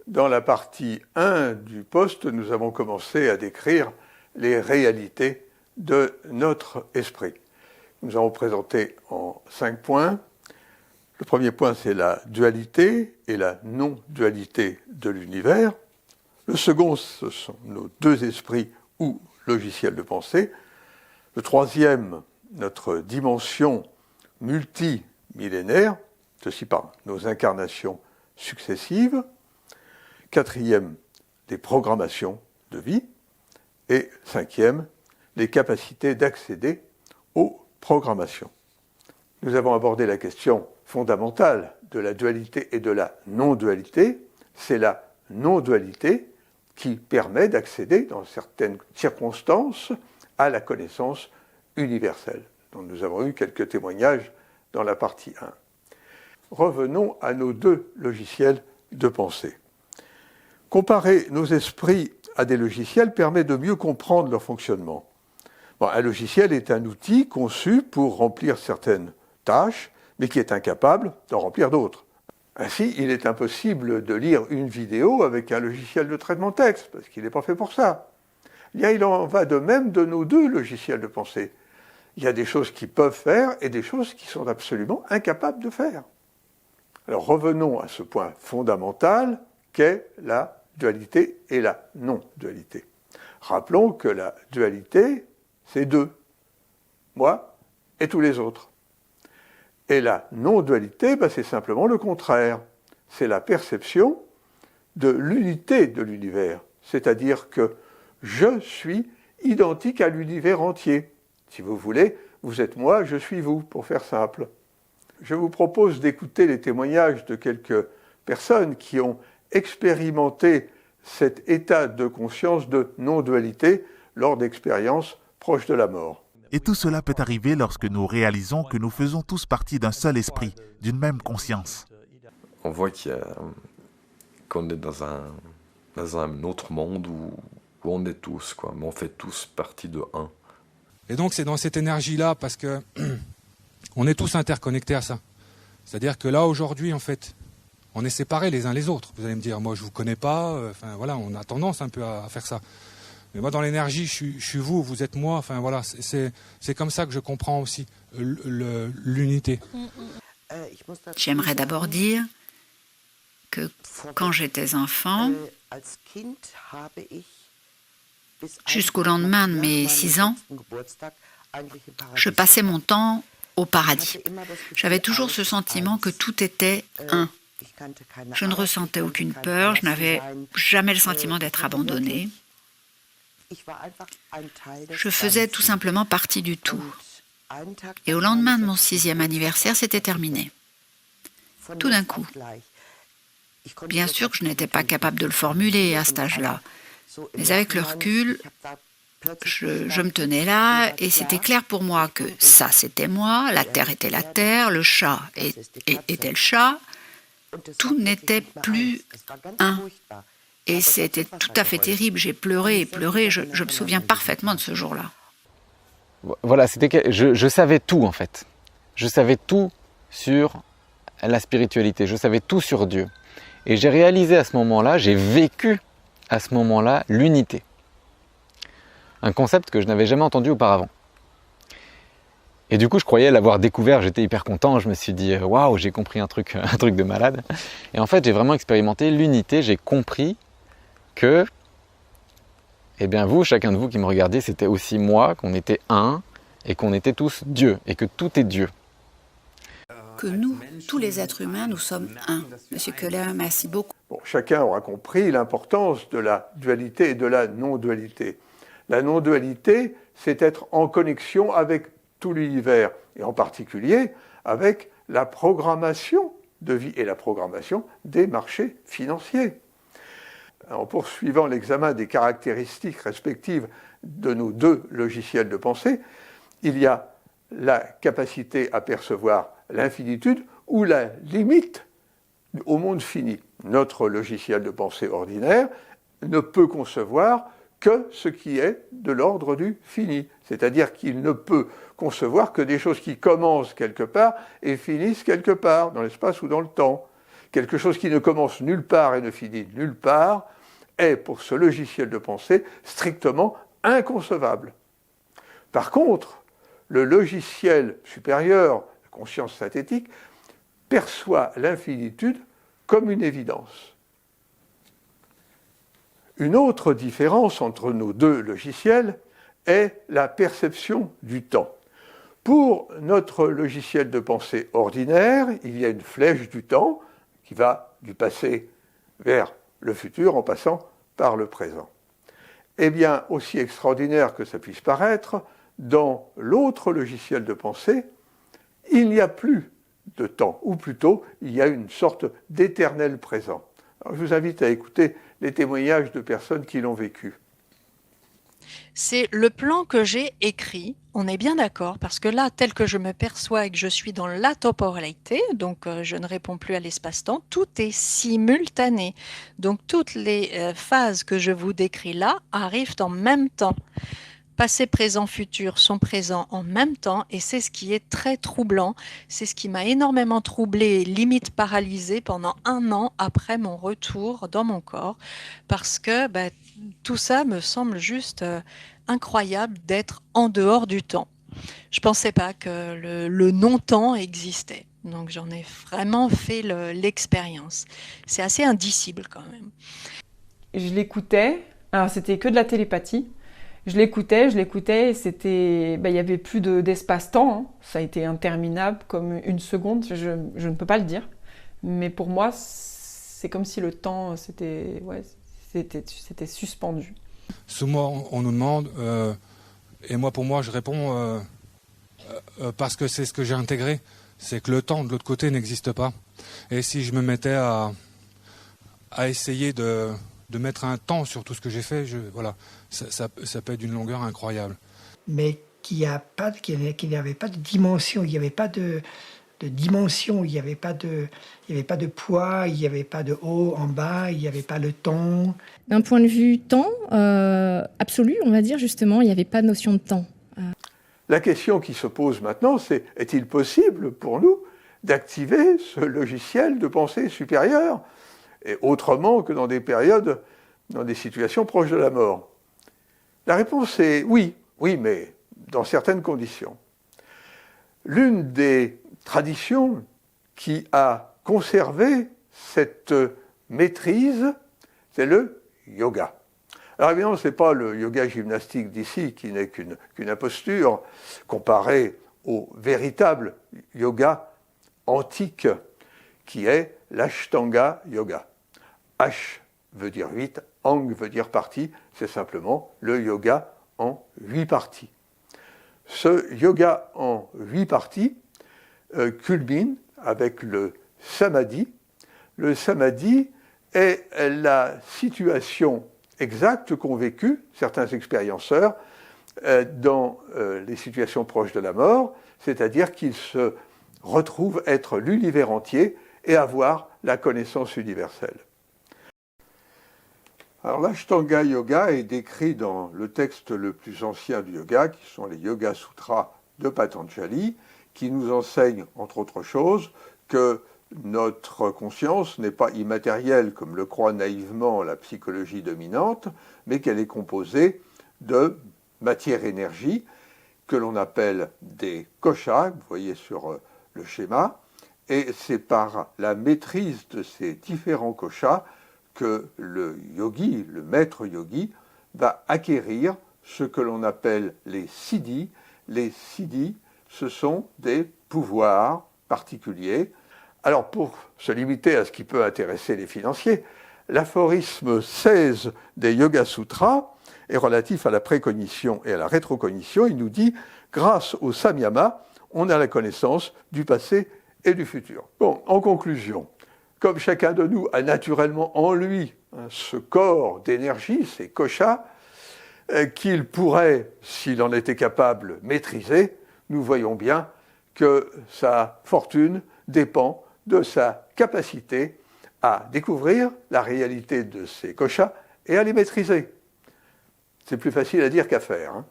dans la partie 1 du poste, nous avons commencé à décrire les réalités de notre esprit. Nous avons présenté en 5 points. Le premier point, c'est la dualité et la non-dualité de l'univers. Le second, ce sont nos deux esprits ou logiciels de pensée. Le troisième, notre dimension multimillénaire, ceci par nos incarnations successives. Quatrième, les programmations de vie. Et cinquième, les capacités d'accéder aux programmations. Nous avons abordé la question fondamentale de la dualité et de la non-dualité. C'est la non-dualité qui permet d'accéder, dans certaines circonstances, à la connaissance universelle, dont nous avons eu quelques témoignages dans la partie 1. Revenons à nos deux logiciels de pensée. Comparer nos esprits à des logiciels permet de mieux comprendre leur fonctionnement. Bon, un logiciel est un outil conçu pour remplir certaines tâches, mais qui est incapable d'en remplir d'autres. Ainsi, il est impossible de lire une vidéo avec un logiciel de traitement de texte, parce qu'il n'est pas fait pour ça. Il en va de même de nos deux logiciels de pensée. Il y a des choses qu'ils peuvent faire et des choses qui sont absolument incapables de faire. Alors revenons à ce point fondamental qu'est la dualité et la non-dualité. Rappelons que la dualité, c'est deux, moi et tous les autres. Et la non-dualité, c'est simplement le contraire. C'est la perception de l'unité de l'univers. C'est-à-dire que je suis identique à l'univers entier. Si vous voulez, vous êtes moi, je suis vous, pour faire simple. Je vous propose d'écouter les témoignages de quelques personnes qui ont expérimenter cet état de conscience de non-dualité lors d'expériences proches de la mort. Et tout cela peut arriver lorsque nous réalisons que nous faisons tous partie d'un seul esprit, d'une même conscience. On voit qu'on est dans un autre monde où on est tous, quoi. Mais on fait tous partie de un. Et donc c'est dans cette énergie-là, parce que on est tous interconnectés à ça. C'est-à-dire que là, aujourd'hui, en fait, on est séparés les uns les autres. Vous allez me dire, moi je vous connais pas, voilà, on a tendance un peu à faire ça. Mais moi dans l'énergie, je suis vous, vous êtes moi, voilà, c'est comme ça que je comprends aussi l'unité. J'aimerais d'abord dire que quand j'étais enfant, jusqu'au lendemain de mes 6 ans, je passais mon temps au paradis. J'avais toujours ce sentiment que tout était un. Je ne ressentais aucune peur, je n'avais jamais le sentiment d'être abandonnée. Je faisais tout simplement partie du tout. Et au lendemain de mon 6e anniversaire, c'était terminé. Tout d'un coup. Bien sûr que je n'étais pas capable de le formuler à cet âge-là. Mais avec le recul, je me tenais là et c'était clair pour moi que ça, c'était moi, la terre était la terre, le chat était le chat. Tout n'était plus un. Et c'était tout à fait terrible. J'ai pleuré et pleuré. Je me souviens parfaitement de ce jour-là. Voilà, je savais tout en fait. Je savais tout sur la spiritualité. Je savais tout sur Dieu. Et j'ai réalisé à ce moment-là, j'ai vécu à ce moment-là l'unité. Un concept que je n'avais jamais entendu auparavant. Et du coup, je croyais l'avoir découvert, j'étais hyper content, je me suis dit « Waouh, j'ai compris un truc de malade ». Et en fait, j'ai vraiment expérimenté l'unité, j'ai compris que, eh bien vous, chacun de vous qui me regardez, c'était aussi moi, qu'on était un, et qu'on était tous Dieu, et que tout est Dieu. Que nous, tous les êtres humains, nous sommes un. Monsieur Keller, merci beaucoup. Bon, chacun aura compris l'importance de la dualité et de la non-dualité. La non-dualité, c'est être en connexion avec tout l'univers, et en particulier avec la programmation de vie et la programmation des marchés financiers. En poursuivant l'examen des caractéristiques respectives de nos deux logiciels de pensée, il y a la capacité à percevoir l'infinitude ou la limite au monde fini. Notre logiciel de pensée ordinaire ne peut concevoir que ce qui est de l'ordre du fini. C'est-à-dire qu'il ne peut concevoir que des choses qui commencent quelque part et finissent quelque part, dans l'espace ou dans le temps. quelque chose qui ne commence nulle part et ne finit nulle part, est pour ce logiciel de pensée strictement inconcevable. Par contre, le logiciel supérieur, la conscience synthétique, perçoit l'infinitude comme une évidence. Une autre différence entre nos deux logiciels est la perception du temps. Pour notre logiciel de pensée ordinaire, il y a une flèche du temps qui va du passé vers le futur en passant par le présent. Eh bien, aussi extraordinaire que ça puisse paraître, dans l'autre logiciel de pensée, il n'y a plus de temps, ou plutôt, il y a une sorte d'éternel présent. Alors, je vous invite à écouter les témoignages de personnes qui l'ont vécu. C'est le plan que j'ai écrit, on est bien d'accord, parce que là, tel que je me perçois et que je suis dans la temporalité, donc je ne réponds plus à l'espace-temps, tout est simultané. Donc toutes les phases que je vous décris là arrivent en même temps. Passé, présent, futur sont présents en même temps et c'est ce qui est très troublant. C'est ce qui m'a énormément troublée, limite paralysée pendant 1 an après mon retour dans mon corps parce que tout ça me semble juste incroyable d'être en dehors du temps. Je ne pensais pas que le non-temps existait. Donc j'en ai vraiment fait l'expérience. C'est assez indicible quand même. Je l'écoutais, alors c'était que de la télépathie. Je l'écoutais, et c'était, il n'y avait plus d'espace-temps. Hein. Ça a été interminable, comme 1 seconde. Je ne peux pas le dire. Mais pour moi, c'est comme si le temps, c'était suspendu. Souvent, on nous demande, et moi, pour moi, je réponds parce que c'est ce que j'ai intégré. C'est que le temps de l'autre côté n'existe pas. Et si je me mettais à essayer de mettre un temps sur tout ce que j'ai fait, voilà, ça peut être d'une longueur incroyable. Mais qu'il n'y avait pas de dimension, il n'y avait pas de dimension, il n'y avait pas de poids, il n'y avait pas de haut en bas, il n'y avait pas le temps. D'un point de vue temps absolu, on va dire justement, il n'y avait pas de notion de temps. La question qui se pose maintenant, c'est est-il possible pour nous d'activer ce logiciel de pensée supérieure et autrement que dans des périodes, dans des situations proches de la mort? La réponse est oui, mais dans certaines conditions. L'une des traditions qui a conservé cette maîtrise, c'est le yoga. Alors évidemment, ce n'est pas le yoga gymnastique d'ici qui n'est qu'une imposture comparée au véritable yoga antique qui est l'Ashtanga Yoga. H veut dire 8, Ang veut dire partie, c'est simplement le yoga en 8 parties. Ce yoga en 8 parties culmine avec le samadhi. Le samadhi est la situation exacte qu'ont vécu certains expérienceurs dans les situations proches de la mort, c'est-à-dire qu'ils se retrouvent être l'univers entier et avoir la connaissance universelle. Alors l'Ashtanga Yoga est décrit dans le texte le plus ancien du yoga, qui sont les Yoga Sutras de Patanjali, qui nous enseignent, entre autres choses, que notre conscience n'est pas immatérielle, comme le croit naïvement la psychologie dominante, mais qu'elle est composée de matière-énergie, que l'on appelle des koshas, vous voyez sur le schéma, et c'est par la maîtrise de ces différents koshas que le yogi, le maître yogi, va acquérir ce que l'on appelle les siddhis. Les siddhis, ce sont des pouvoirs particuliers. Alors pour se limiter à ce qui peut intéresser les financiers, l'aphorisme 16 des Yoga Sutras est relatif à la précognition et à la rétrocognition. Il nous dit « Grâce au samyama, on a la connaissance du passé et du futur ». Bon, en conclusion, comme chacun de nous a naturellement en lui ce corps d'énergie, ces koshas, qu'il pourrait, s'il en était capable, maîtriser, nous voyons bien que sa fortune dépend de sa capacité à découvrir la réalité de ces koshas et à les maîtriser. C'est plus facile à dire qu'à faire.